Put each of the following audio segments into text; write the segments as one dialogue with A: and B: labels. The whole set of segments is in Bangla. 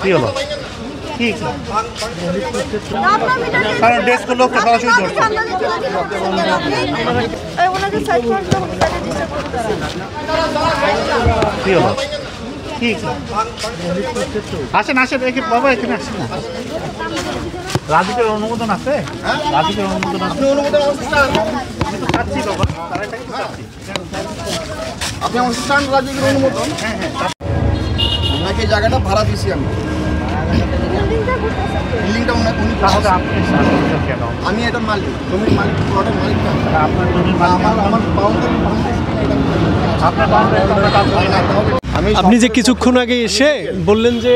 A: কি হলো কি কারণ ডেস্ক লোক সরাসরি ধরছে কি হলো কি আসেন আসেন বাবা এখানে আসেন না রাজুকের অনুমোদন আছে রাজুকের অনুমোদন আছে চাচ্ছি বাবা
B: আপনি আমার স্ট্যান্ড রাজুকের অনুমোদন ওনাকে এই জায়গাটা ভাড়া দিয়েছি আমি বিল্ডিংটা উনি
A: কেন
B: আমি এটা মালিক জমির মালিক প্লটের মালিক
A: আপনার জমির
B: আমার বাউন্ডারি
A: আপনার
C: আপনি যে কিছুক্ষণ আগে এসে বললেন যে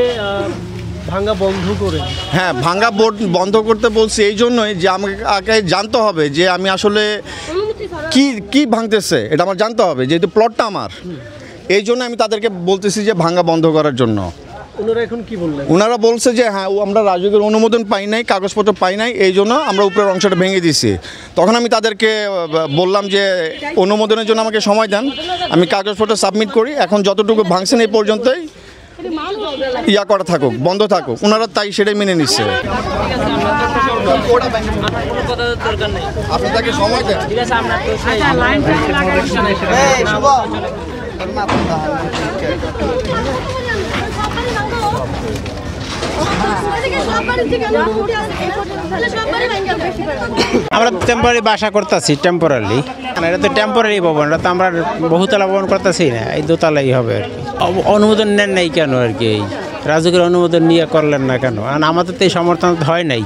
C: ভাঙা বন্ধ করে
B: হ্যাঁ ভাঙা বোর্ড বন্ধ করতে বলছি এই জন্যই যে আমাকে আগে জানতে হবে যে আমি আসলে কি কি ভাঙতেছে এটা আমার জানতে হবে যেহেতু প্লটটা আমার এই জন্য আমি তাদেরকে বলতেছি যে ভাঙা বন্ধ করার জন্য
C: ওনারা এখন কি বললেন
B: ওনারা বলছে যে হ্যাঁ আমরা রাজুকের অনুমোদন পাই নাই কাগজপত্র পাই নাই এই জন্য আমরা উপরের অংশটা ভেঙে দিছি তখন আমি তাদেরকে বললাম যে অনুমোদনের জন্য আমাকে সময় দেন আমি কাগজপত্র সাবমিট করি এখন যতটুকু ভাঙছেন এই পর্যন্তই ইয়া করা থাকুক বন্ধ থাকুক ওনারা তাই সেটাই মেনে নিচ্ছে আপনি তাকে সময় দেন
D: আমরা টেম্পোরারি বাসা করতেছি টেম্পোরারি এটা তো টেম্পোরারি ভবন এটা তো আমরা বহুতলা ভবন করতেছি না এই দোতলাই হবে আর কি অনুমোদন নেন নাই কেন আর কি রাজুকের অনুমোদন নিয়ে করলেন না কেন কারণ আমাদের তো এই সমর্থন হয় নাই